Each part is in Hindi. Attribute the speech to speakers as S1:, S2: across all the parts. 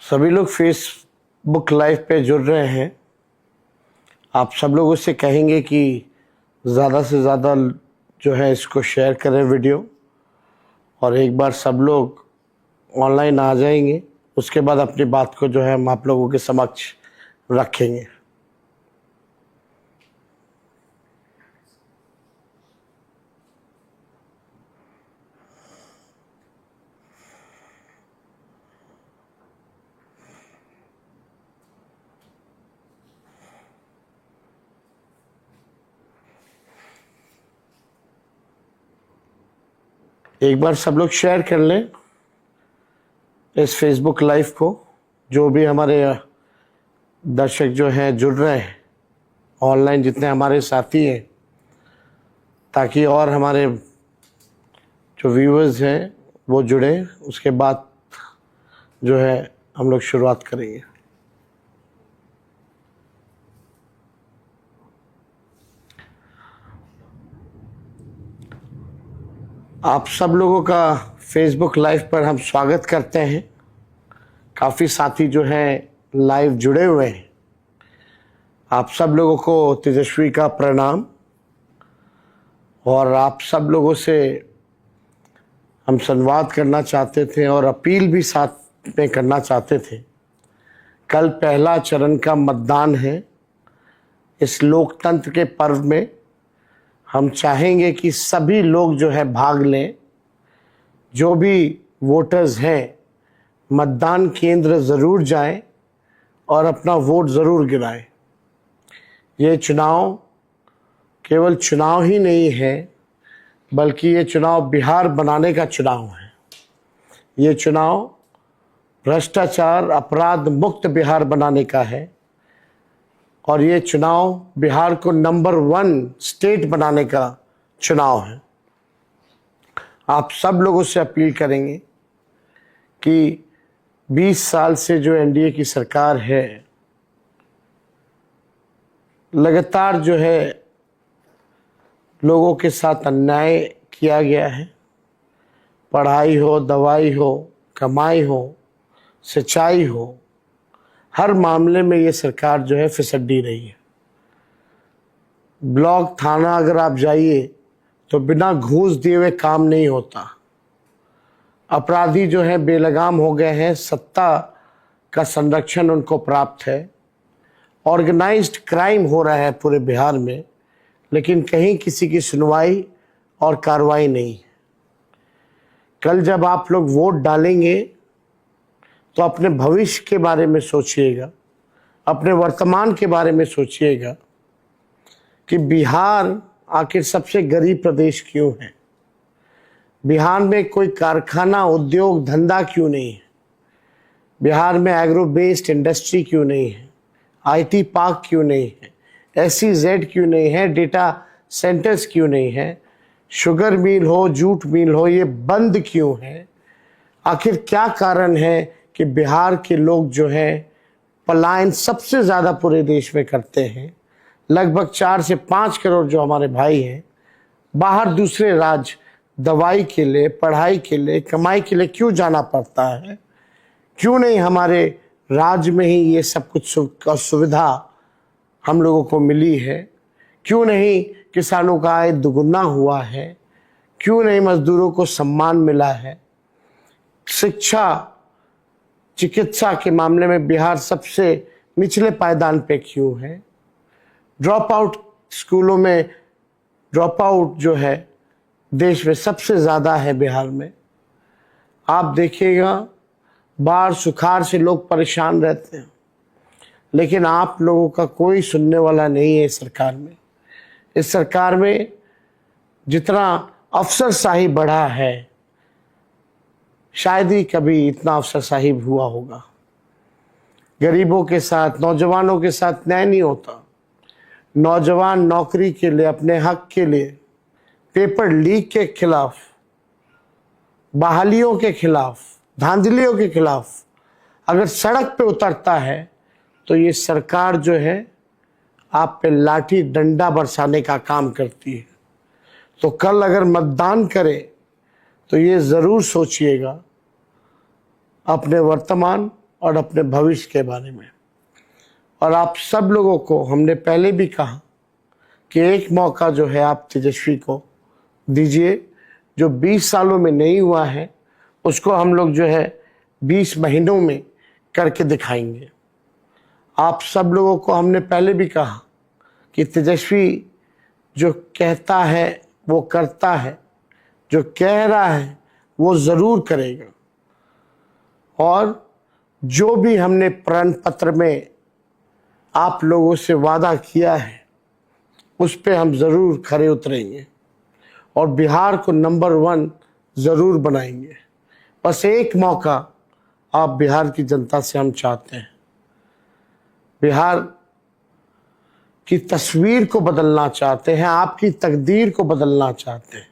S1: सभी लोग फेसबुक लाइव पे जुड़ रहे हैं। आप सब लोगों से कहेंगे कि ज़्यादा से ज़्यादा जो है इसको शेयर करें वीडियो, और एक बार सब लोग ऑनलाइन आ जाएंगे उसके बाद अपनी बात को जो है हम आप लोगों के समक्ष रखेंगे। एक बार सब लोग शेयर कर लें इस फेसबुक लाइव को। जो भी हमारे दर्शक जो हैं जुड़ रहे हैं ऑनलाइन, जितने हमारे साथी हैं, ताकि और हमारे जो व्यूअर्स हैं वो जुड़े। उसके बाद जो है हम लोग शुरुआत करेंगे। आप सब लोगों का फेसबुक लाइव पर हम स्वागत करते हैं। काफ़ी साथी जो हैं लाइव जुड़े हुए हैं। आप सब लोगों को तेजस्वी का प्रणाम। और आप सब लोगों से हम संवाद करना चाहते थे और अपील भी साथ में करना चाहते थे। कल पहला चरण का मतदान है। इस लोकतंत्र के पर्व में हम चाहेंगे कि सभी लोग जो है भाग लें। जो भी वोटर्स हैं मतदान केंद्र ज़रूर जाएं और अपना वोट ज़रूर गिराएं। ये चुनाव केवल चुनाव ही नहीं है, बल्कि ये चुनाव बिहार बनाने का चुनाव है। ये चुनाव भ्रष्टाचार अपराध मुक्त बिहार बनाने का है। और ये चुनाव बिहार को नंबर 1 स्टेट बनाने का चुनाव है। आप सब लोगों से अपील करेंगे कि 20 साल से जो एनडीए की सरकार है, लगातार जो है लोगों के साथ अन्याय किया गया है। पढ़ाई हो, दवाई हो, कमाई हो, सिंचाई हो, हर मामले में ये सरकार जो है फिसड्डी रही है। ब्लॉक थाना अगर आप जाइए तो बिना घूस दिए हुए काम नहीं होता। अपराधी जो है बेलगाम हो गए हैं। सत्ता का संरक्षण उनको प्राप्त है। ऑर्गेनाइज्ड क्राइम हो रहा है पूरे बिहार में, लेकिन कहीं किसी की सुनवाई और कार्रवाई नहीं। कल जब आप लोग वोट डालेंगे तो अपने भविष्य के बारे में सोचिएगा, अपने वर्तमान के बारे में सोचिएगा कि बिहार आखिर सबसे गरीब प्रदेश क्यों है। बिहार में कोई कारखाना, उद्योग, धंधा क्यों नहीं है। बिहार में एग्रो बेस्ड इंडस्ट्री क्यों नहीं है। आईटी पार्क क्यों नहीं है। एसईजेड क्यों नहीं है। डेटा सेंटर्स क्यों नहीं है। शुगर मिल हो, जूट मिल हो, ये बंद क्यों है। आखिर क्या कारण है कि बिहार के लोग जो है पलायन सबसे ज़्यादा पूरे देश में करते हैं। लगभग 4 से 5 करोड़ जो हमारे भाई हैं बाहर दूसरे राज्य दवाई के लिए, पढ़ाई के लिए, कमाई के लिए क्यों जाना पड़ता है। क्यों नहीं हमारे राज्य में ही ये सब कुछ सुविधा हम लोगों को मिली है। क्यों नहीं किसानों का आय दुगुना हुआ है। क्यों नहीं मजदूरों को सम्मान मिला है। शिक्षा, चिकित्सा के मामले में बिहार सबसे निचले पायदान पे क्यों है। ड्रॉप आउट स्कूलों में ड्रॉप आउट जो है देश में सबसे ज़्यादा है बिहार में। आप देखिएगा बाढ़ सुखाड़ से लोग परेशान रहते हैं, लेकिन आप लोगों का कोई सुनने वाला नहीं है इस सरकार में। इस सरकार में जितना अफसरशाही बढ़ा है, शायद ही कभी इतना अफसरशाही हुआ होगा। गरीबों के साथ, नौजवानों के साथ न्याय नहीं होता। नौजवान नौकरी के लिए, अपने हक के लिए, पेपर लीक के खिलाफ, बहालियों के खिलाफ, धांधलियों के खिलाफ अगर सड़क पे उतरता है तो ये सरकार जो है आप पे लाठी डंडा बरसाने का काम करती है। तो कल अगर मतदान करें तो ये ज़रूर सोचिएगा अपने वर्तमान और अपने भविष्य के बारे में। और आप सब लोगों को हमने पहले भी कहा कि एक मौका जो है आप तेजस्वी को दीजिए। जो 20 सालों में नहीं हुआ है उसको हम लोग जो है 20 महीनों में करके दिखाएंगे। आप सब लोगों को हमने पहले भी कहा कि तेजस्वी जो कहता है वो करता है, जो कह रहा है वो ज़रूर करेगा। और जो भी हमने प्रण पत्र में आप लोगों से वादा किया है उस पे हम ज़रूर खरे उतरेंगे और बिहार को नंबर 1 ज़रूर बनाएंगे। बस एक मौका आप बिहार की जनता से हम चाहते हैं। बिहार की तस्वीर को बदलना चाहते हैं, आपकी तकदीर को बदलना चाहते हैं।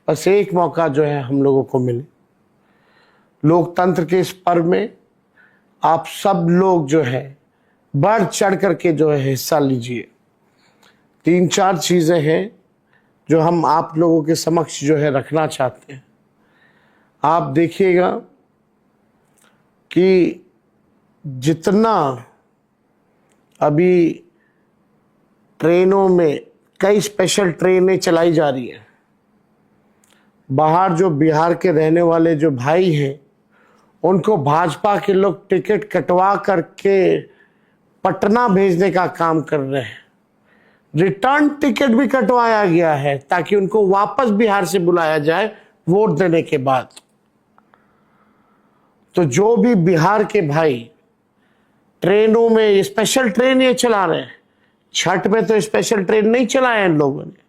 S1: बस एक मौका जो है हम लोगों को मिले। लोकतंत्र के इस पर्व में आप सब लोग जो है बढ़ चढ़ करके जो है हिस्सा लीजिए। 3-4 चीज़ें हैं जो हम आप लोगों के समक्ष जो है रखना चाहते हैं। आप देखिएगा कि जितना अभी ट्रेनों में कई स्पेशल ट्रेनें चलाई जा रही हैं, बाहर जो बिहार के रहने वाले जो भाई हैं उनको भाजपा के लोग टिकट कटवा करके पटना भेजने का काम कर रहे हैं। रिटर्न टिकट भी कटवाया गया है ताकि उनको वापस बिहार से बुलाया जाए वोट देने के बाद। तो जो भी बिहार के भाई ट्रेनों में स्पेशल ट्रेन ये चला रहे हैं, छठ में तो स्पेशल ट्रेन नहीं चलाया इन लोगों ने,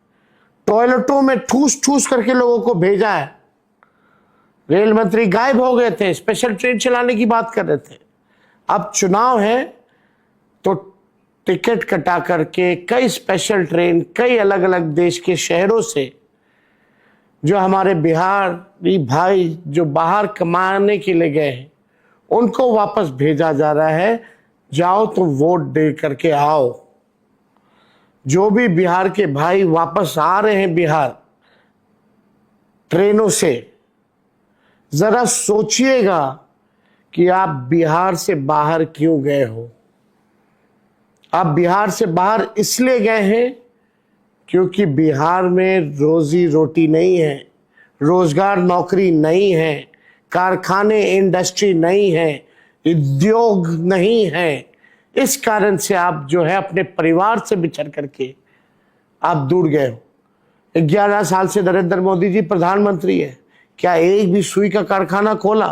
S1: टॉयलेटों में ठूस ठूस करके लोगों को भेजा है। रेल मंत्री गायब हो गए थे, स्पेशल ट्रेन चलाने की बात कर रहे थे। अब चुनाव है तो टिकट कटा करके कई स्पेशल ट्रेन कई अलग अलग देश के शहरों से जो हमारे बिहारी भाई जो बाहर कमाने के लिए गए हैं उनको वापस भेजा जा रहा है। जाओ तो वोट दे करके आओ। जो भी बिहार के भाई वापस आ रहे हैं बिहार ट्रेनों से, जरा सोचिएगा कि आप बिहार से बाहर क्यों गए हो। आप बिहार से बाहर इसलिए गए हैं क्योंकि बिहार में रोजी रोटी नहीं है, रोजगार नौकरी नहीं है, कारखाने इंडस्ट्री नहीं है, उद्योग नहीं है। इस कारण से आप जो है अपने परिवार से बिछड़ करके आप दूर गए हो। 11 साल से नरेंद्र मोदी जी प्रधानमंत्री है, क्या एक भी सुई का कारखाना खोला?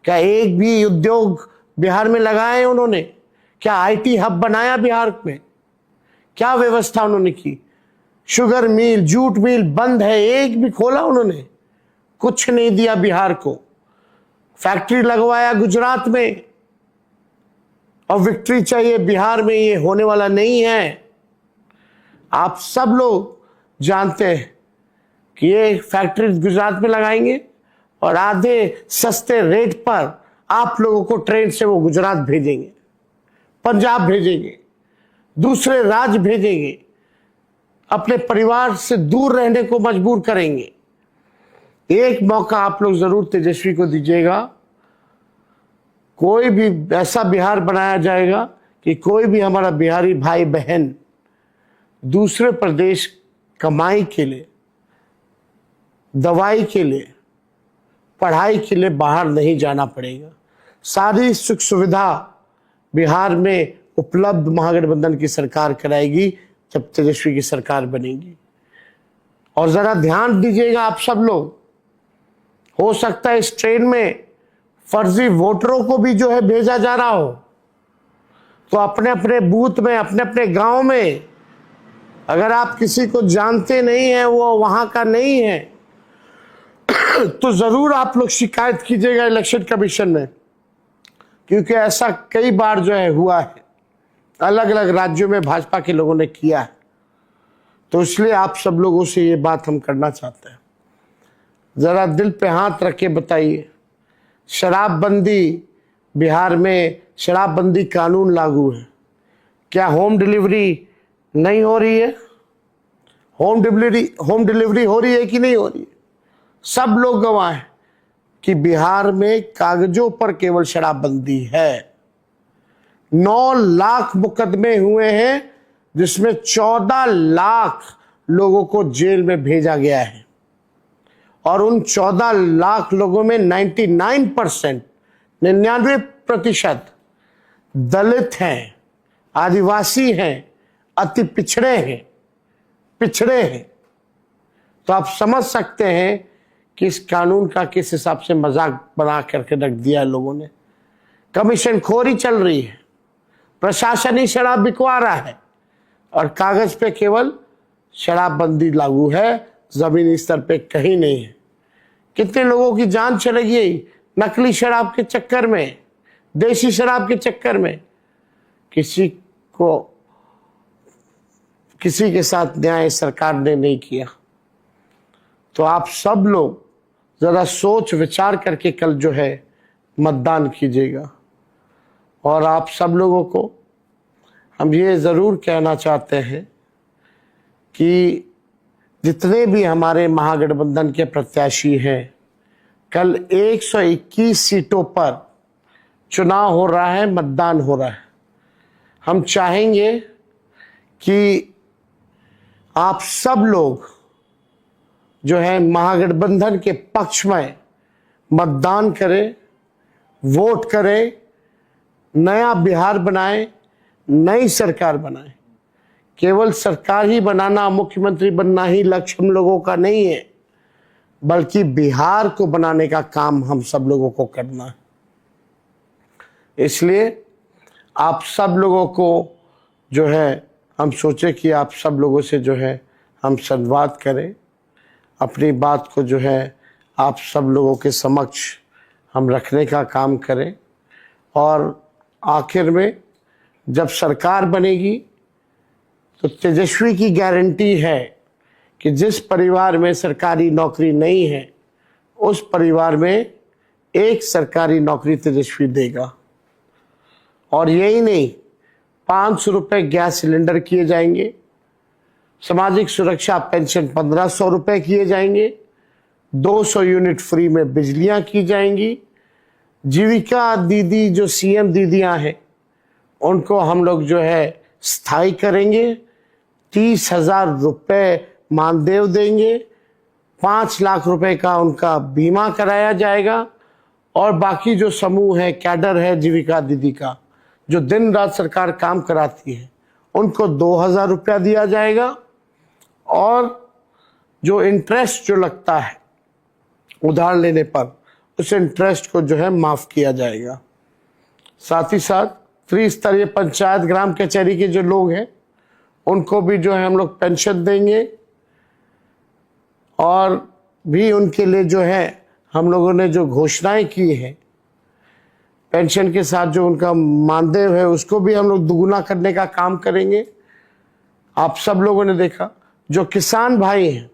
S1: क्या एक भी उद्योग बिहार में लगाए उन्होंने? क्या आईटी हब बनाया बिहार में? क्या व्यवस्था उन्होंने की? शुगर मिल जूट मिल बंद है, एक भी खोला उन्होंने? कुछ नहीं दिया बिहार को। फैक्ट्री लगवाया गुजरात में और विक्ट्री चाहिए बिहार में, ये होने वाला नहीं है। आप सब लोग जानते हैं कि ये फैक्ट्री गुजरात में लगाएंगे और आधे सस्ते रेट पर आप लोगों को ट्रेन से वो गुजरात भेजेंगे, पंजाब भेजेंगे, दूसरे राज्य भेजेंगे, अपने परिवार से दूर रहने को मजबूर करेंगे। एक मौका आप लोग जरूर तेजस्वी को दीजिएगा। कोई भी ऐसा बिहार बनाया जाएगा कि कोई भी हमारा बिहारी भाई बहन दूसरे प्रदेश कमाई के लिए, दवाई के लिए, पढ़ाई के लिए बाहर नहीं जाना पड़ेगा। सारी सुख सुविधा बिहार में उपलब्ध महागठबंधन की सरकार कराएगी जब तेजस्वी की सरकार बनेगी। और जरा ध्यान दीजिएगा आप सब लोग, हो सकता है इस ट्रेन में फर्जी वोटरों को भी जो है भेजा जा रहा हो। तो अपने अपने बूथ में, अपने अपने गांव में अगर आप किसी को जानते नहीं हैं, वो वहां का नहीं है, तो जरूर आप लोग शिकायत कीजिएगा इलेक्शन कमीशन में, क्योंकि ऐसा कई बार जो है हुआ है, अलग अलग राज्यों में भाजपा के लोगों ने किया है। तो इसलिए आप सब लोगों से ये बात हम करना चाहते हैं, जरा दिल पे हाथ रख के बताइए। शराबबंदी, बिहार में शराबबंदी कानून लागू है, क्या होम डिलीवरी नहीं हो रही है? होम डिलीवरी हो रही है कि नहीं हो रही है? सब लोग गवाह हैं। कि बिहार में कागजों पर केवल शराबबंदी है। 9 लाख मुकदमे हुए हैं, जिसमें 14 लाख लोगों को जेल में भेजा गया है, और उन 14 लाख लोगों में 99% दलित हैं, आदिवासी हैं, अति पिछड़े हैं। तो आप समझ सकते हैं कि इस कानून का किस हिसाब से मजाक बना करके रख दिया है लोगों ने। कमीशन खोरी चल रही है, प्रशासन ही शराब बिकवा रहा है, और कागज पे केवल शराबबंदी लागू है, जमीनी स्तर पे कहीं नहीं है। कितने लोगों की जान चली गई नकली शराब के चक्कर में, देसी शराब के चक्कर में। किसी के साथ न्याय सरकार ने नहीं किया। तो आप सब लोग जरा सोच विचार करके कल जो है मतदान कीजिएगा। और आप सब लोगों को हम ये ज़रूर कहना चाहते हैं कि जितने भी हमारे महागठबंधन के प्रत्याशी हैं, कल 121 सीटों पर चुनाव हो रहा है, मतदान हो रहा है। हम चाहेंगे कि आप सब लोग जो है महागठबंधन के पक्ष में मतदान करें, वोट करें, नया बिहार बनाएं, नई सरकार बनाएं। केवल सरकार ही बनाना, मुख्यमंत्री बनना ही लक्ष्य हम लोगों का नहीं है, बल्कि बिहार को बनाने का काम हम सब लोगों को करना है। इसलिए आप सब लोगों को जो है हम सोचे कि आप सब लोगों से जो है हम संवाद करें, अपनी बात को जो है आप सब लोगों के समक्ष हम रखने का काम करें। और आखिर में जब सरकार बनेगी तो तेजस्वी की गारंटी है कि जिस परिवार में सरकारी नौकरी नहीं है, उस परिवार में एक सरकारी नौकरी तेजस्वी देगा। और यही नहीं, 500 रुपये गैस सिलेंडर किए जाएंगे, सामाजिक सुरक्षा पेंशन 1500 रुपये किए जाएंगे, 200 यूनिट फ्री में बिजलियां की जाएंगी। जीविका दीदी जो सीएम दीदियां हैं, उनको हम लोग जो है स्थायी करेंगे। 30,000 रुपये मानदेय देंगे, 5 लाख रुपए का उनका बीमा कराया जाएगा। और बाकी जो समूह है, कैडर है जीविका दीदी का, जो दिन रात सरकार काम कराती है, उनको 2,000 रुपया दिया जाएगा। और जो इंटरेस्ट जो लगता है उधार लेने पर, उस इंटरेस्ट को जो है माफ किया जाएगा। साथ ही साथ त्रिस्तरीय पंचायत ग्राम कचहरी के जो लोग हैं, उनको भी जो है हम लोग पेंशन देंगे। और भी उनके लिए जो है हम लोगों ने जो घोषणाएं की हैं, पेंशन के साथ जो उनका मानदेय है उसको भी हम लोग दुगुना करने का काम करेंगे। आप सब लोगों ने देखा, जो किसान भाई हैं,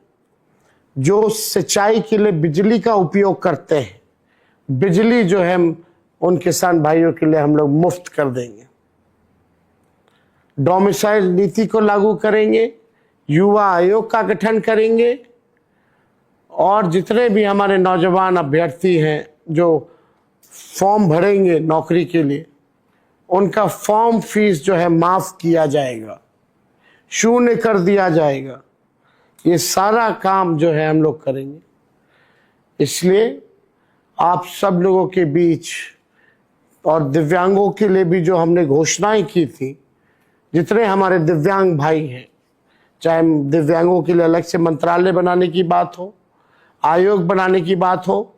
S1: जो सिंचाई के लिए बिजली का उपयोग करते हैं, बिजली जो है उन किसान भाइयों के लिए हम लोग मुफ्त कर देंगे। डोमिसाइल नीति को लागू करेंगे, युवा आयोग का गठन करेंगे। और जितने भी हमारे नौजवान अभ्यर्थी हैं जो फॉर्म भरेंगे नौकरी के लिए, उनका फॉर्म फीस जो है माफ किया जाएगा, शून्य कर दिया जाएगा। ये सारा काम जो है हम लोग करेंगे। इसलिए आप सब लोगों के बीच, और दिव्यांगों के लिए भी जो हमने घोषणाएं की थी, जितने हमारे दिव्यांग भाई हैं, चाहे दिव्यांगों के लिए अलग से मंत्रालय बनाने की बात हो, आयोग बनाने की बात हो,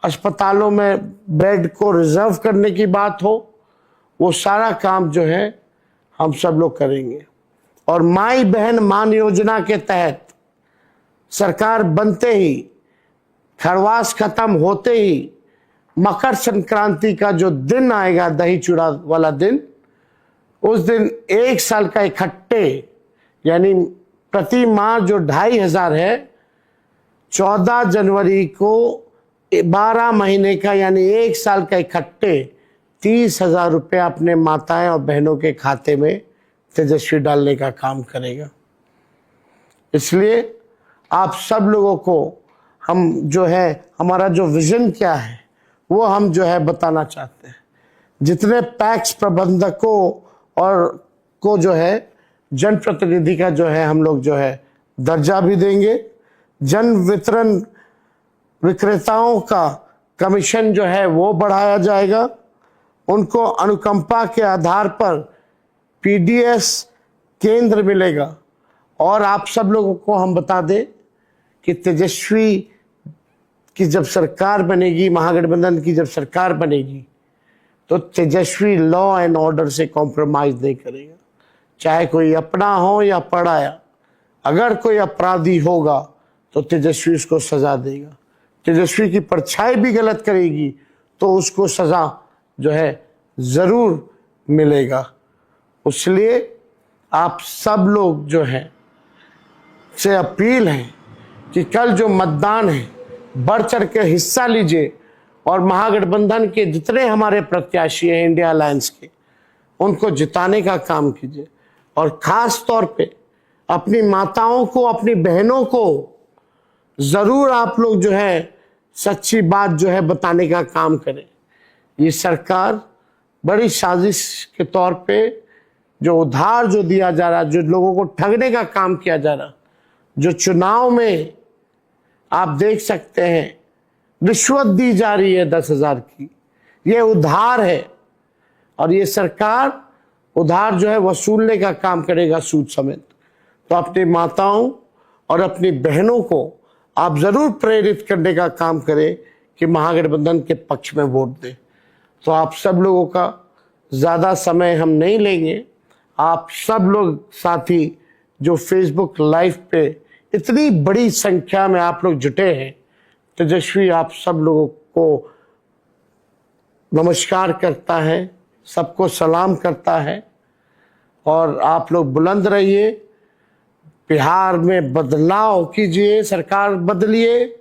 S1: अस्पतालों में बेड को रिजर्व करने की बात हो, वो सारा काम जो है हम सब लोग करेंगे। और माई बहन मान योजना के तहत सरकार बनते ही, खरवास खत्म होते ही, मकर संक्रांति का जो दिन आएगा, दही चूड़ा वाला दिन, उस दिन 1 साल का इकट्ठे, यानी प्रति माह जो 2,500 है, 14 जनवरी को 12 महीने का यानी 1 साल का इकट्ठे 30,000 रुपये अपने माताएं और बहनों के खाते में तेजस्वी डालने का काम करेगा। इसलिए आप सब लोगों को हम जो है हमारा जो विजन क्या है वो हम जो है बताना चाहते हैं। जितने पैक्स प्रबंधकों और को जो है जनप्रतिनिधि का जो है हम लोग जो है दर्जा भी देंगे। जन वितरण विक्रेताओं का कमीशन जो है वो बढ़ाया जाएगा। उनको अनुकंपा के आधार पर पीडीएस केंद्र मिलेगा। और आप सब लोगों को हम बता दें कि तेजस्वी की जब सरकार बनेगी, महागठबंधन की जब सरकार बनेगी, तो तेजस्वी लॉ एंड ऑर्डर से कॉम्प्रोमाइज नहीं करेगा। चाहे कोई अपना हो या पराया, अगर कोई अपराधी होगा तो तेजस्वी उसको सजा देगा। तेजस्वी की परछाई भी गलत करेगी तो उसको सजा जो है जरूर मिलेगा। इसलिए आप सब लोग जो है से अपील है कि कल जो मतदान है बढ़ चढ़ के हिस्सा लीजिए और महागठबंधन के जितने हमारे प्रत्याशी हैं इंडिया अलायंस के, उनको जिताने का काम कीजिए। और खास तौर पे अपनी माताओं को, अपनी बहनों को जरूर आप लोग जो है सच्ची बात जो है बताने का काम करें। ये सरकार बड़ी साजिश के तौर पे जो उधार जो दिया जा रहा, जो लोगों को ठगने का काम किया जा रहा, जो चुनाव में आप देख सकते हैं रिश्वत दी जा रही है 10,000 की, ये उधार है। और ये सरकार उधार जो है वसूलने का काम करेगा सूद समेत। तो अपनी माताओं और अपनी बहनों को आप जरूर प्रेरित करने का काम करें कि महागठबंधन के पक्ष में वोट दें। तो आप सब लोगों का ज़्यादा समय हम नहीं लेंगे। आप सब लोग साथी जो फेसबुक लाइव पे इतनी बड़ी संख्या में आप लोग जुटे हैं, तेजस्वी आप सब लोगों को नमस्कार करता है, सबको सलाम करता है। और आप लोग बुलंद रहिए, बिहार में बदलाव कीजिए, सरकार बदलिए,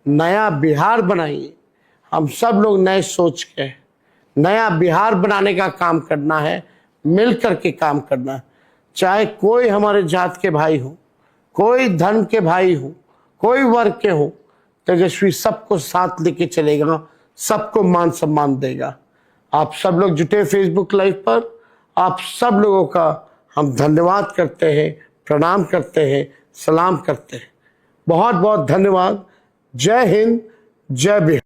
S1: नया बिहार बनाइए। हम सब लोग नए सोच के नया बिहार बनाने का काम करना है, मिल करके काम करना है। चाहे कोई हमारे जात के भाई हो, कोई धर्म के भाई हो, कोई वर्ग के हो, तेजस्वी सबको साथ लेके चलेगा, सबको मान सम्मान देगा। आप सब लोग जुटे फेसबुक लाइव पर, आप सब लोगों का हम धन्यवाद करते हैं, प्रणाम करते हैं, सलाम करते हैं। बहुत बहुत धन्यवाद। जय हिंद, जय बिहार।